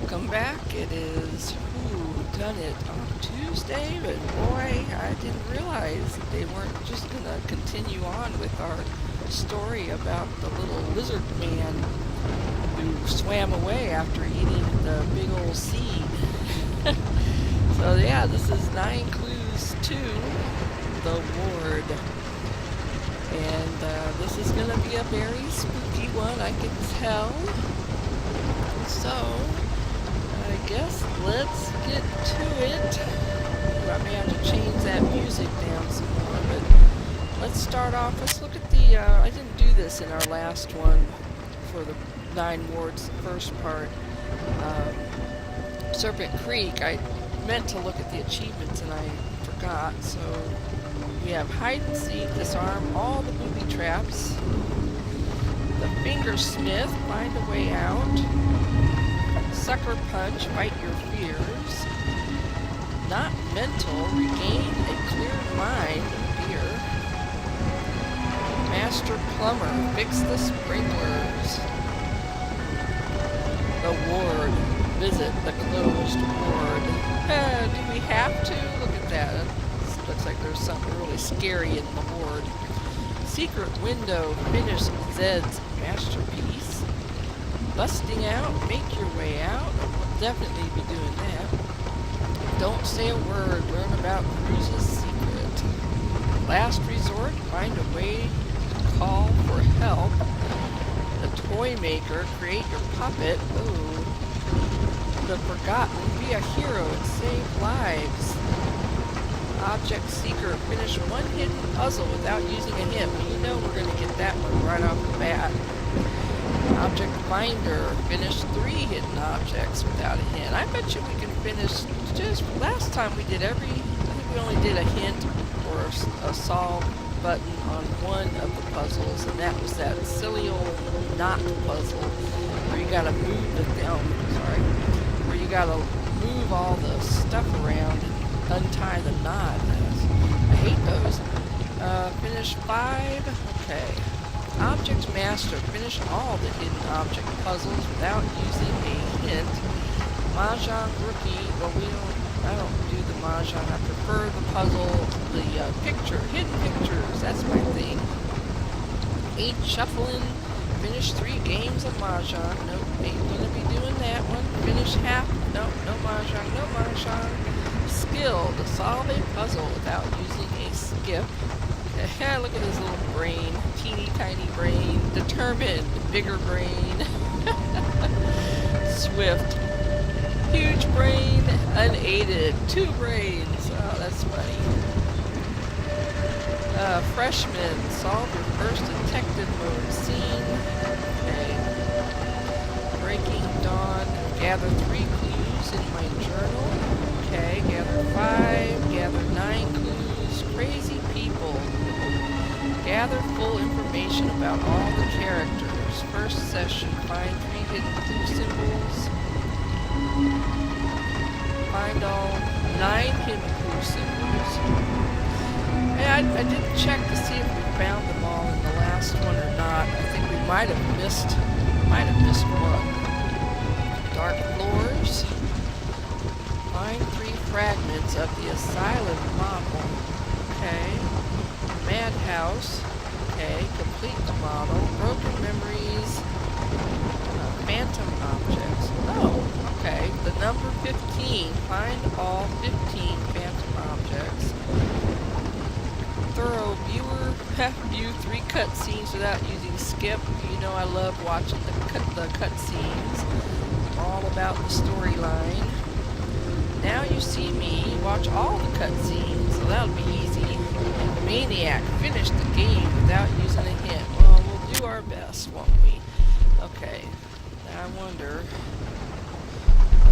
Welcome back. It is Whooo, Dunnit on Tuesday, but boy, I didn't realize that they weren't just going to continue on with our story about the little lizard man who swam away after eating the big old seed. So yeah, this is 9 Clues to the Ward. And this is going to be a very spooky one, I can tell. So, I guess let's get to it. I may have to change that music down some more, but let's start off. Let's look at the, I didn't do this in our last one for the 9 wards, the first part. Serpent Creek, I meant to look at the achievements and I forgot, so we have hide and seek, disarm all the booby traps, the fingersmith, find a way out, sucker punch, fight your fears, not mental, regain a clear mind, dear, master plumber, fix the sprinklers, the ward, visit the closed ward. Do we have to? Look at that. Looks like there's something really scary in the ward. Secret window, finish Zed's masterpiece. Busting out, make your way out. We'll definitely be doing that. Don't say a word, learn about Cruz's secret. Last resort, find a way to call for help. The toy maker, create your puppet. Ooh. The forgotten, be a hero and save lives. Object seeker, finish one hidden puzzle without using a hint. Well, you know we're going to get that one right off the bat. Object finder, finish 3 hidden objects without a hint. I bet you we can finish, just last time we did I think we only did a hint or a solve button on one of the puzzles, and that was that silly old knot puzzle where you got to move the where you got to move all the stuff around and untie the knot. I hate those. Finish 5. Okay. Object master. Finish all the hidden object puzzles without using a hint. Mahjong rookie. Well, I don't do the Mahjong. I prefer the puzzle, the hidden pictures. That's my thing. 8 shuffling. Finish 3 games of Mahjong. Nope, ain't gonna be doing that one. Finish half. Nope, no Mahjong, no Mahjong. Skill to solve a puzzle without using a skip. Look at his little brain. Teeny tiny brain. Determined. Bigger brain. Swift. Huge brain. Unaided. 2 brains. Oh, that's funny. Freshman. Solve your first detective mode scene. Okay. Breaking Dawn. Gather 3 clues in my journal. Okay, gather 5, gather 9 clues, crazy people. Gather full information about all the characters. First session, find 3 hidden clue symbols. Find all 9 hidden clue symbols. Yeah, I didn't check to see if we found them all in the last one or not. I think we might have missed one. Dark floors. Find 3 fragments of the asylum model. Okay. Madhouse. Okay. Complete the model. Broken memories. Phantom objects. Oh, okay. The number 15. Find all 15 phantom objects. Thorough viewer. View 3 cutscenes without using skip. You know I love watching the cutscenes. All about the storyline. Now you see me watch all the cutscenes, so that'll be easy. Maniac, finish the game without using a hint. Well, we'll do our best, won't we? Okay. Now I wonder. I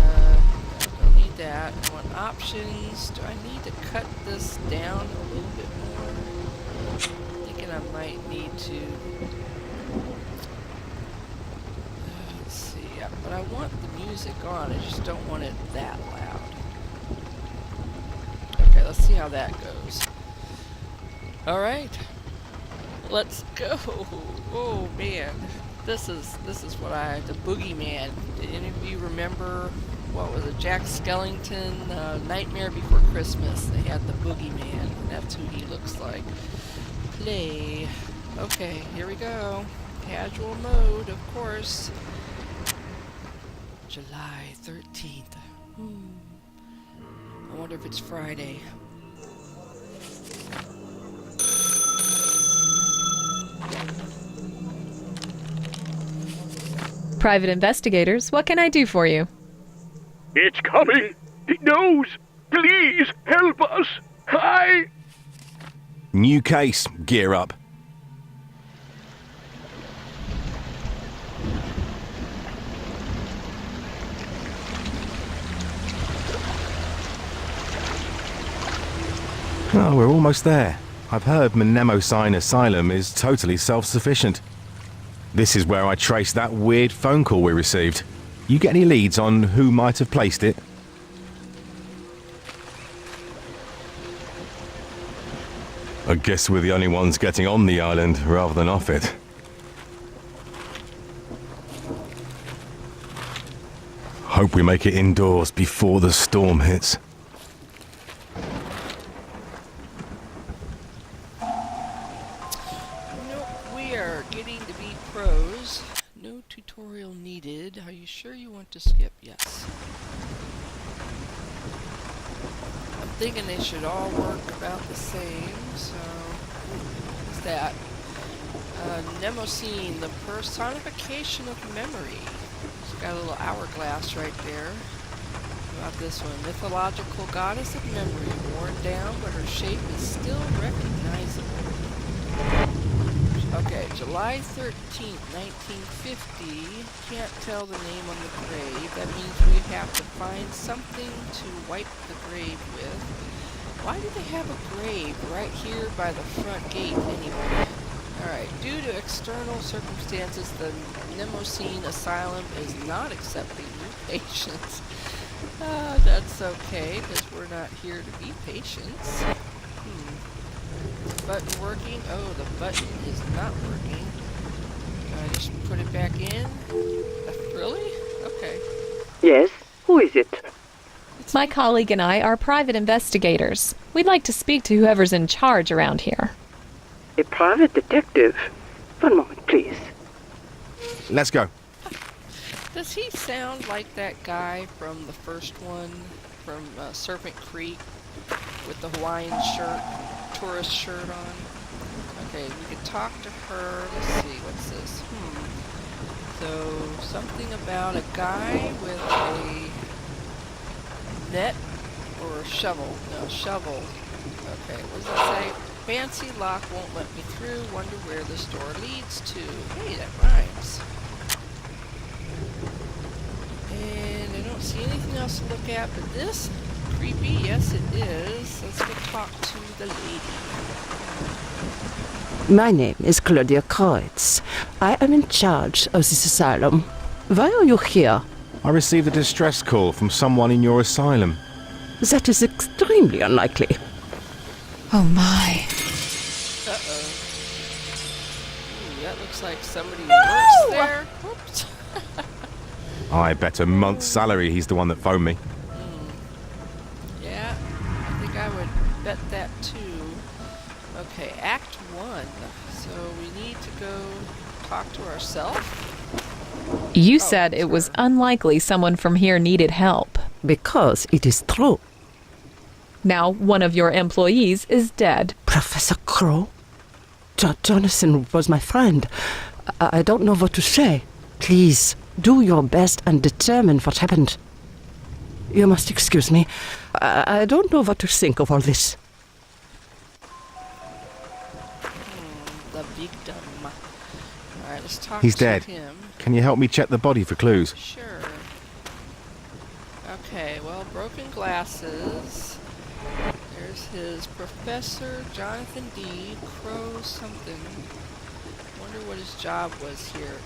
don't need that. I want options. Do I need to cut this down a little bit more? I'm thinking I might need to. Let's see. But I want the music on. I just don't want it that loud. Okay, let's see how that goes. Alright. Let's go. Oh man. This is what the boogeyman. Did any of you remember remember, what was it, Jack Skellington, Nightmare Before Christmas. They had the boogeyman. That's who he looks like. Play. Okay, here we go. Casual mode, of course. July 13th. I wonder if it's Friday. Private investigators, what can I do for you? It's coming! It knows! Please, help us! New case. Gear up. Oh, we're almost there. I've heard Mnemosine Asylum is totally self-sufficient. This is where I traced that weird phone call we received. You get any leads on who might have placed it? I guess we're the only ones getting on the island rather than off it. Hope we make it indoors before the storm hits. No tutorial needed. Are you sure you want to skip? Yes. I'm thinking they should all work about the same, so... What's that? Mnemosine, the personification of memory. It's got a little hourglass right there. What about this one? Mythological goddess of memory, worn down, but her shape is still recognizable. Okay, July 13th, 1950. Can't tell the name on the grave. That means we have to find something to wipe the grave with. Why do they have a grave right here by the front gate anyway? Alright, due to external circumstances, the Mnemosine Asylum is not accepting new patients. That's okay, because we're not here to be patients. Button working? Oh, the button is not working. I just put it back in? Really? Okay. Yes? Who is it? My colleague and I are private investigators. We'd like to speak to whoever's in charge around here. A private detective? One moment, please. Let's go. Does he sound like that guy from the first one, from Serpent Creek, with the Hawaiian shirt, tourist shirt on? Okay, we could talk to her. Let's see, what's this? So, something about a guy with a net or a shovel. No, shovel. Okay, what does it say? Fancy lock won't let me through. Wonder where this door leads to. Hey, that rhymes. And I don't see anything else to look at but this. Creepy, yes it is. Let's go talk to the lady. My name is Claudia Kreutz. I am in charge of this asylum. Why are you here? I received a distress call from someone in your asylum. That is extremely unlikely. Oh my. Uh-oh. Ooh, that looks like somebody who works there. Whoops. I bet a month's salary he's the one that phoned me. Yeah, I think I would bet that too. Okay, Act 1. So we need to go talk to ourselves. You said it was unlikely someone from here needed help. Because it is true. Now one of your employees is dead. Professor Crow? Jonathan was my friend. I don't know what to say. Please, do your best and determine what happened. You must excuse me. I don't know what to think of all this. The victim. Alright, let's talk He's to dead. him. Can you help me check the body for clues? Sure. Okay, well, broken glasses. There's his Professor Jonathan D. Crow something. Wonder what his job was here.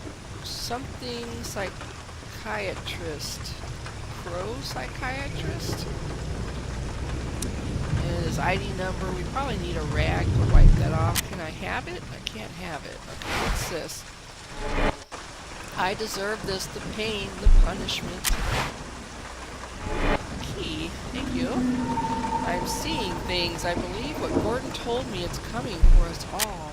Something psychiatrist. Crow psychiatrist? And his ID number. We probably need a rag to wipe that off. Can I have it? I can't have it. Okay, what's this? I deserve this, the pain, the punishment. Key, thank you. I'm seeing things. I believe what Gordon told me. It's coming for us all.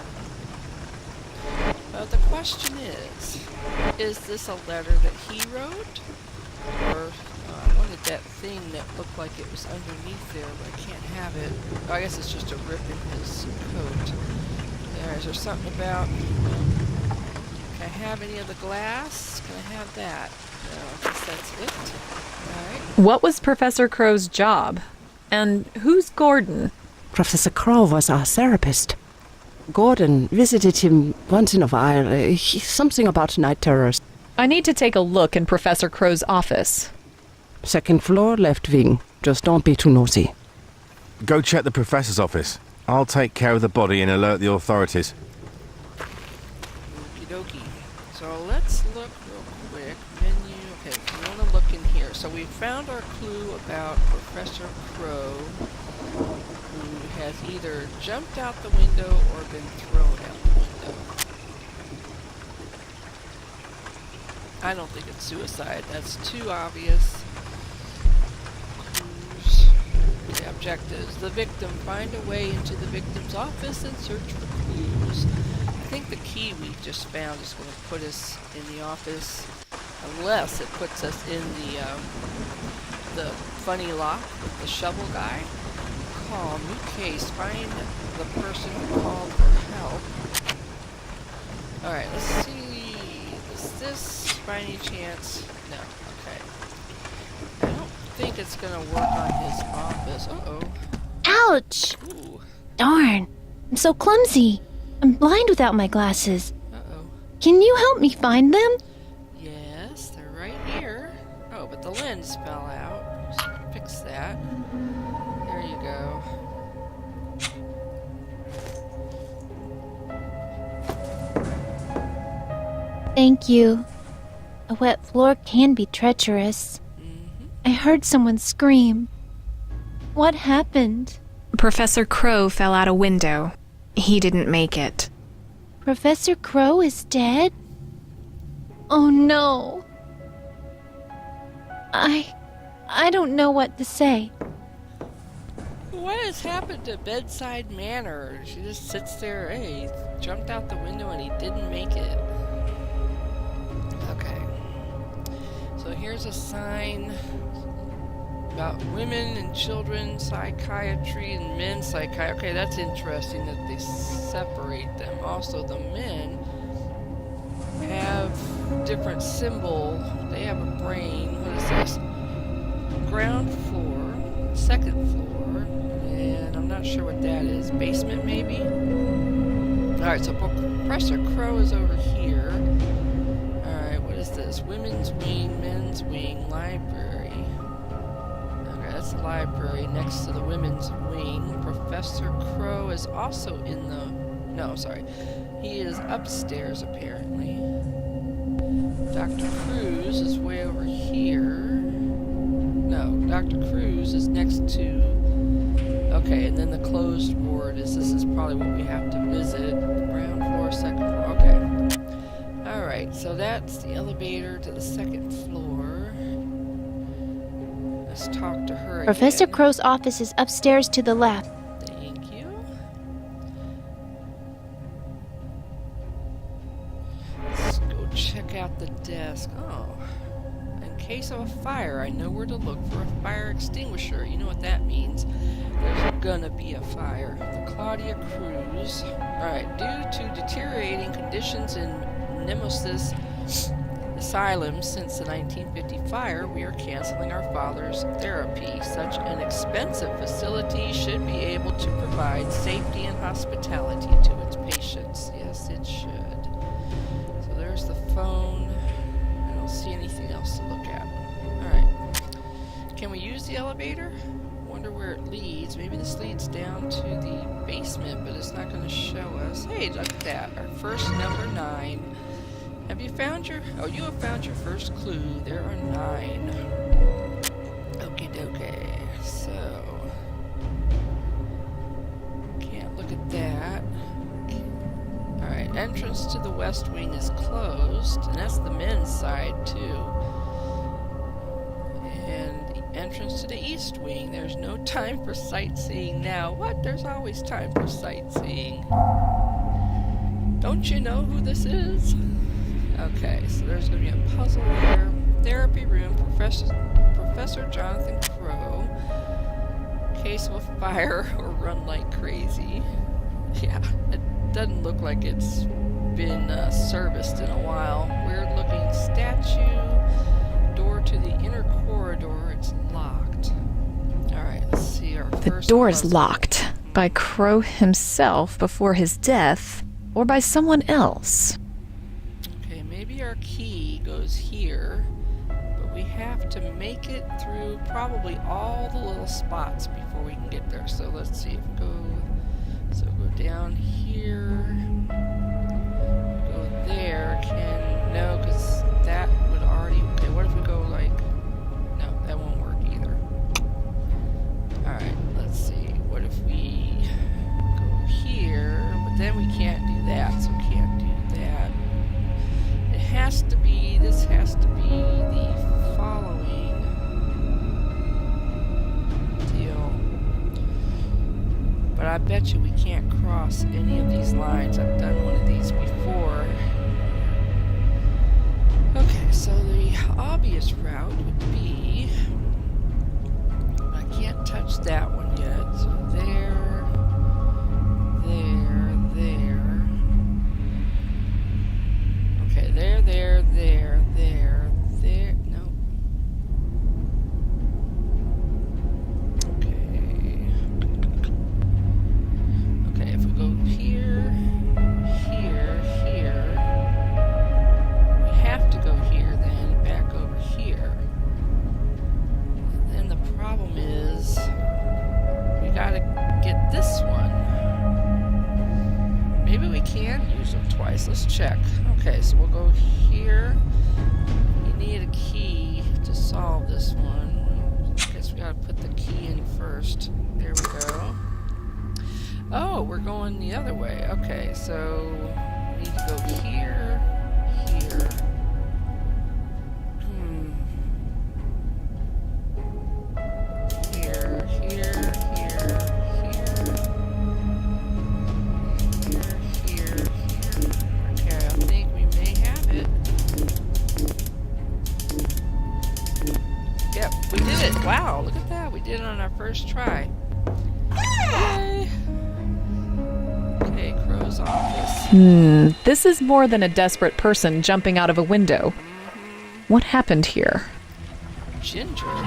But the question is this a letter that he wrote? Or I wanted that thing that looked like it was underneath there, but I can't have it. Oh, I guess it's just a rip in his coat. There, is there something about... Can I have any of the glass? Can I have that? No, I guess that's it. Alright. What was Professor Crow's job? And who's Gordon? Professor Crow was our therapist. Gordon visited him once in a while. Something about night terrors. I need to take a look in Professor Crow's office. Second floor, left wing. Just don't be too nosy. Go check the professor's office. I'll take care of the body and alert the authorities. Okie dokie. So let's look real quick. Menu. Okay, we want to look in here. So we found our clue about Professor Crow, who has either jumped out the window or been thrown out the window. I don't think it's suicide. That's too obvious. Clues. Okay, objectives. The victim. Find a way into the victim's office and search for clues. I think the key we just found is going to put us in the office, unless it puts us in the funny lock with the shovel guy. Call, new case, find the person who called for help. Alright, let's see. Is this by any chance? No, okay. I don't think it's gonna work on his office. Uh-oh. Ouch! Ooh. Darn. I'm so clumsy. I'm blind without my glasses. Uh-oh. Can you help me find them? Yes, they're right here. Oh, but the lens fell out. Just fix that. There you go. Thank you. A wet floor can be treacherous. I heard someone scream. What happened? Professor Crow fell out a window. He didn't make it. Professor Crow is dead? Oh no. I don't know what to say. What has happened to Bedside Manor? She just sits there, hey, he jumped out the window and he didn't make it. Okay. So here's a sign about women and children psychiatry and men's psychiatry. Okay, that's interesting that they separate them. Also, the men have different symbol. They have a brain. What is this? Ground floor, second floor, and I'm not sure what that is. Basement, maybe? Alright, so Professor Crow is over here. Alright, what is this? Women's wing, men's wing, library. Okay, that's the library next to the women's wing. Professor Crow is also in the... No, sorry. He is upstairs, apparently. Dr. Cruz is way over here. No, Dr. Cruz is next to... Okay, and then the closed ward is... This is probably what we have to visit. Ground floor, second floor. Okay. Alright, so that's the elevator to the second floor. Let's talk to her Professor again. Crow's office is upstairs to the left. Thank you. Let's go check out the desk. Oh. In case of a fire, I know where to look for a fire extinguisher. You know what that means. There's gonna be a fire. The Claudia Cruz. Alright, due to deteriorating conditions in Nemesis Asylum since the 1950 fire, we are canceling our father's therapy. Such an expensive facility should be able to provide safety and hospitality to its patients. Yes, it should. So there's the phone. I don't see anything else to look at. Alright. Can we use the elevator? Wonder where it leads. Maybe this leads down to the basement, but it's not going to show us. Hey, look at that. Our first number 9. Have you found your... Oh, you have found your first clue. There are 9. Okie dokie. So... Can't look at that. Alright, entrance entrance to the west wing is closed, and that's the men's side too. And the entrance to the east wing, there's no time for sightseeing now. What? There's always time for sightseeing. Don't you know who this is? Okay, so there's going to be a puzzle there. Therapy room, Professor Jonathan Crow. Case will fire or run like crazy. Yeah, it doesn't look like it's been serviced in a while. Weird looking statue. Door to the inner corridor. It's locked. Alright, let's see our The first door is puzzle. locked by Crow himself before his death, or by someone else. Okay, maybe our key goes here, but we have to make it through probably all the little spots before we can get there. So let's see if we go. So go down here, go there. No, because that would already. Okay, what if we go like? No, that won't work either. All right, let's see. What if we go here? But then we can't do that, so we can't do that. It has to be. This has to be the following deal. But I bet you we can't cross any of these lines. I've done one of these before. Okay, so the obvious route would be... I can't touch that one yet. So there, there, there. Okay, there, there, there, there, there. No. Okay, if we go here, here, here, we have to go here, then back over here. And then the problem is, we gotta get this one. Maybe we can use them twice. Let's check. Okay, so we'll go here. You need a key to solve this one. I guess we gotta put the key in first. There we go. Oh, we're going the other way. Okay, so we need to go here, here. Here, here, here, here, here, here. Okay, I think we may have it. Yep, we did it. Wow, look at that. We did it on our first try. Yay! Okay, Crow's office. This is more than a desperate person jumping out of a window. What happened here? Ginger?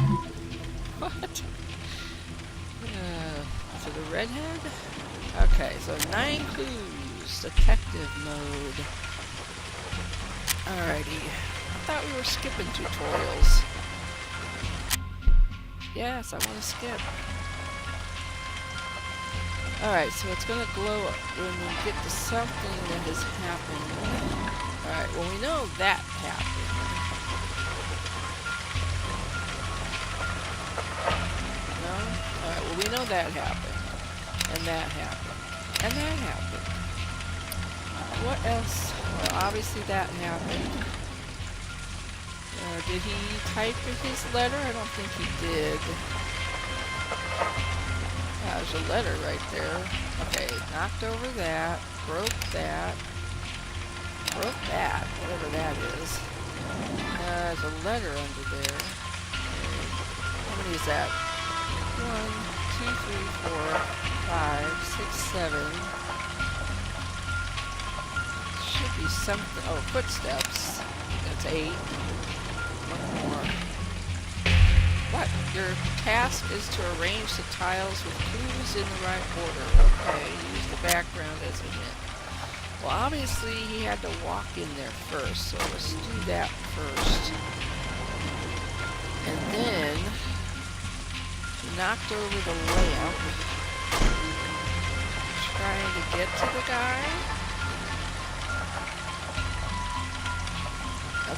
What? So the redhead? Okay, so 9 clues. Detective mode. Alrighty. I thought we were skipping tutorials. Yes, I want to skip. Alright, so it's gonna glow up when we get to something that has happened. Alright, well we know that happened. No? Alright, well we know that happened. And that happened. And that happened. What else? Well, obviously that happened. Did he type in his letter? I don't think he did. There's a letter right there. Okay, knocked over that, broke that, whatever that is. There's a letter under there. How many is that? 1, 2, 3, 4, 5, 6, 7. Should be something. Oh, footsteps. That's 8. One more. What? Your task is to arrange the tiles with clues in the right order. Okay, use the background as a hint. Well, obviously he had to walk in there first, so let's do that first. And then he knocked over the lamp, trying to get to the guy.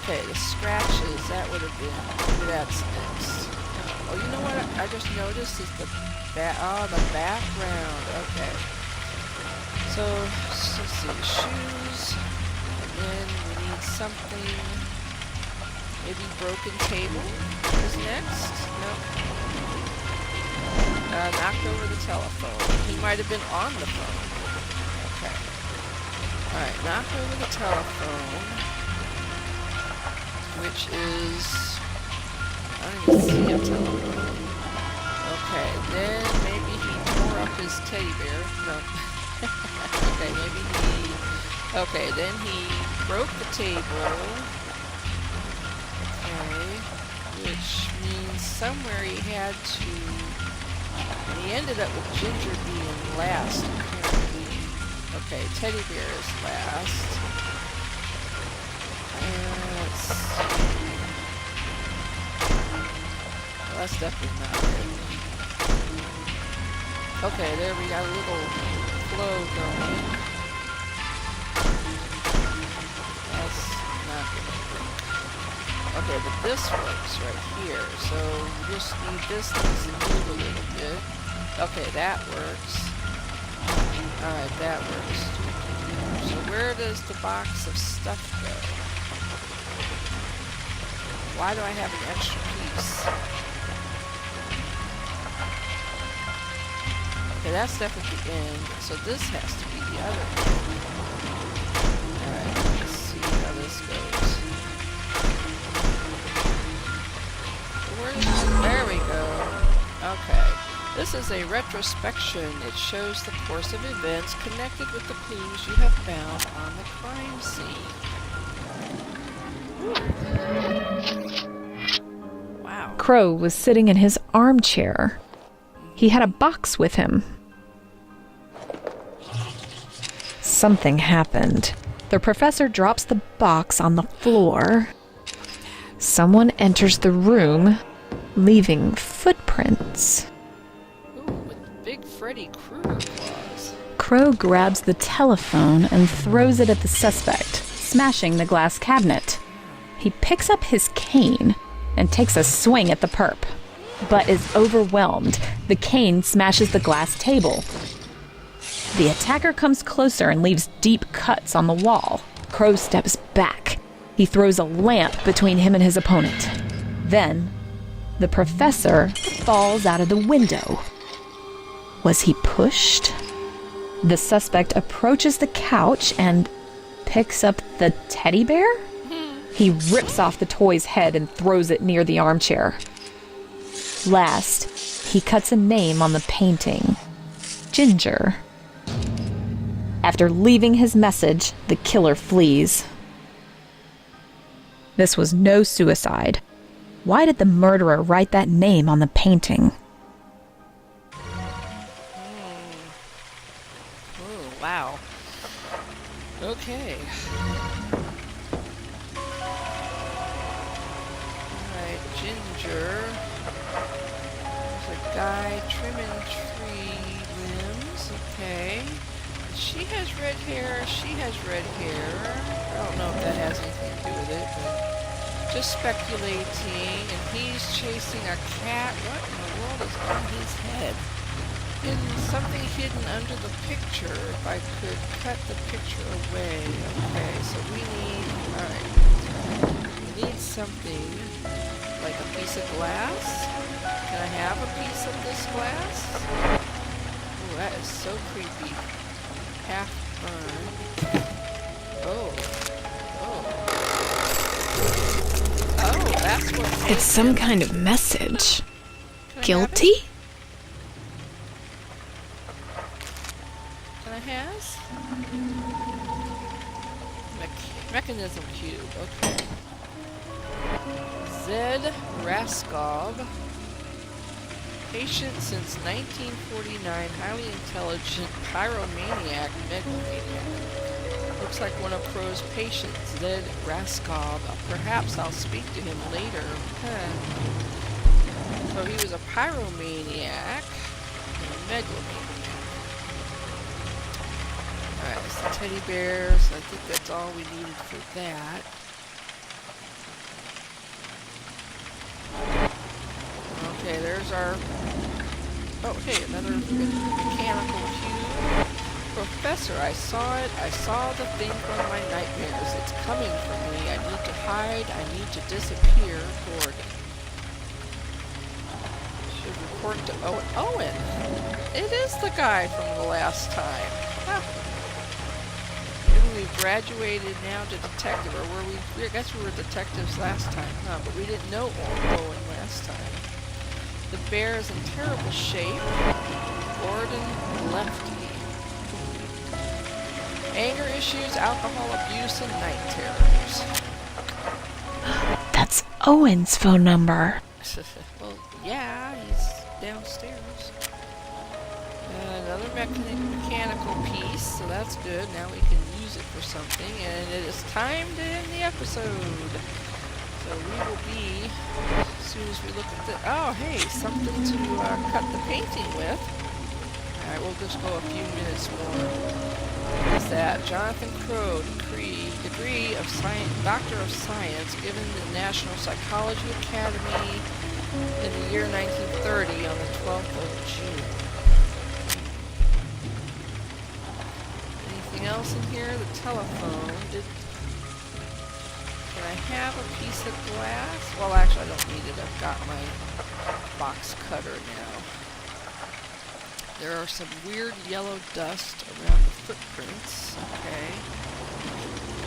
Okay, the scratches, that would have been, maybe that's next. Oh, you know what I just noticed is the background. Okay. So, let's see, shoes. then we need something. Maybe broken table is next. Nope. Knocked over the telephone. He might have been on the phone. Okay. Alright, knocked over the telephone. Which is... I don't even see a telephone. Okay, then maybe he tore up his teddy bear. No. Okay, maybe he... Okay, then he broke the table. Okay, which means somewhere he had to... And he ended up with Ginger being last, apparently. Okay, teddy bear is last. And let's see. Well, that's definitely not it. Okay, there we got a little flow going. That's not gonna work. Okay, but this works right here. So we just need this thing to move a little bit. Okay, that works. Alright, that works. So where does the box of stuff go? Why do I have an extra piece? Okay, that's definitely the end. So this has to be the other one. Alright, let's see how this goes. There we go. Okay. This is a retrospection. It shows the course of events connected with the clues you have found on the crime scene. Wow. Crow was sitting in his armchair. He had a box with him. Something happened. The professor drops the box on the floor. Someone enters the room, leaving footprints. Ooh, with big Freddy Krueger claws. Crow grabs the telephone and throws it at the suspect, smashing the glass cabinet. He picks up his cane and takes a swing at the perp, but is overwhelmed. The cane smashes the glass table. The attacker comes closer and leaves deep cuts on the wall. Crow steps back. He throws a lamp between him and his opponent. Then, the professor falls out of the window. Was he pushed? The suspect approaches the couch and picks up the teddy bear? He rips off the toy's head and throws it near the armchair. Last, he cuts a name on the painting. Ginger. After leaving his message, the killer flees. This was no suicide. Why did the murderer write that name on the painting? Oh, wow. Okay. Alright, Ginger. There's a guy trimming tree limbs. Okay. She has red hair. She has red hair. I don't know if that has anything to do with it, but just speculating. And he's chasing a cat. What in the world is on his head? Something hidden under the picture. If I could cut the picture away. Okay, so we need... Alright. We need something like a piece of glass. Can I have a piece of this glass? Oh, that is so creepy. Half burned. Oh. Oh, that's what... It's some kind of message. Guilty? Can I have? Mechanism cube, okay. Zed Raskov. Patient since 1949, highly intelligent pyromaniac, megalomaniac. Looks like one of Crow's patients, Zed Raskov. Perhaps I'll speak to him later. So he was a pyromaniac and a megalomaniac. Alright, it's the teddy bear, so I think that's all we needed for that. Okay, there's our... Oh, hey, another mechanical cube. Professor, I saw it. I saw the thing from my nightmares. It's coming for me. I need to hide. I need to disappear. Gordon. Should report to Owen. Owen! It is the guy from the last time. Huh. Maybe we've graduated now to detective, or were we? I guess we were detectives last time, huh? But we didn't know Owen last time. The bear is in terrible shape. Gordon left me. Anger issues, alcohol abuse, and night terrors. That's Owen's phone number. Well, yeah, he's downstairs. Another mechanical piece, so that's good. Now we can use it for something, and it is time to end the episode. So we will be, as soon as we look at the, oh hey, something to cut the painting with. Alright, we'll just go a few minutes more. What is that? Jonathan Crow, degree of science, Doctor of Science, given the National Psychology Academy in the year 1930 on the 12th of June. Anything else in here? The telephone. Can I have a piece of glass? Well, actually, I don't need it. I've got my box cutter now. There are some weird yellow dust around the footprints. Okay.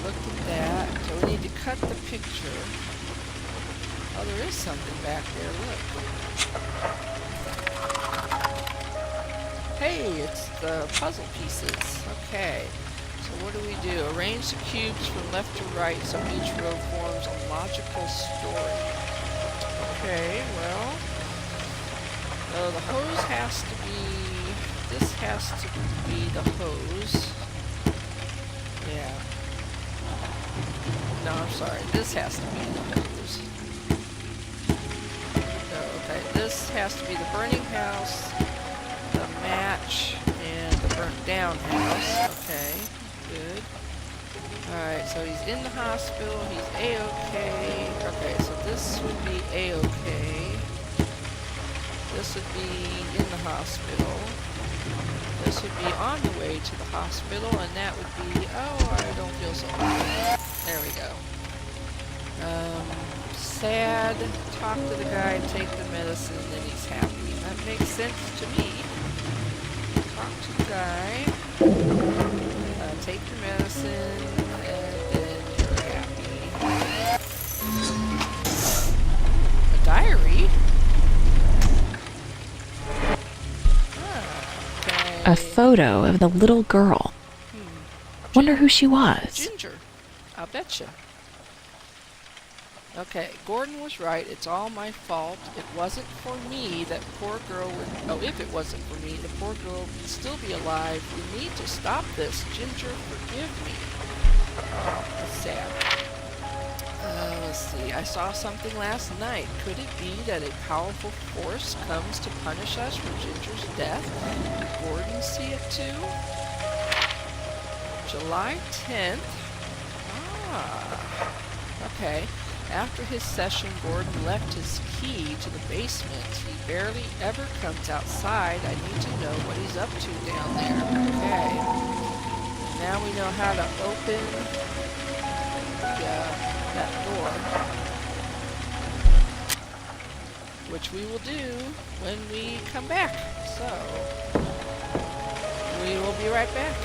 Look at that. So we need to cut the picture. Oh, there is something back there. Look. Hey, it's the puzzle pieces. Okay. So what do we do? Arrange the cubes from left to right so each row forms a logical story. Okay, well. So the hose has to be... This has to be the hose. Yeah. No, I'm sorry. This has to be the hose. No, okay. This has to be the burning house, the match, and the burnt down house. Okay. Good. Alright, so he's in the hospital. He's A-okay. Okay, so this would be A-okay. This would be in the hospital. This would be on the way to the hospital, and that would be, oh, I don't feel so bad. There we go. Sad, talk to the guy, take the medicine, and he's happy. That makes sense to me. Talk to the guy, take your medicine, and then you're happy. A diary? A photo of the little girl. Wonder who she was. Ginger. I'll betcha. Okay, Gordon was right. It's all my fault. It wasn't for me. That poor girl would... Oh, if it wasn't for me, the poor girl would still be alive. We need to stop this. Ginger, forgive me. Oh, that's sad. Let's see. I saw something last night. Could it be that a powerful force comes to punish us for Ginger's death? Did Gordon see it too? July 10th. Ah. Okay. After his session, Gordon left his key to the basement. He barely ever comes outside. I need to know what he's up to down there. Okay. Now we know how to open that door. Which we will do when we come back. So, we will be right back.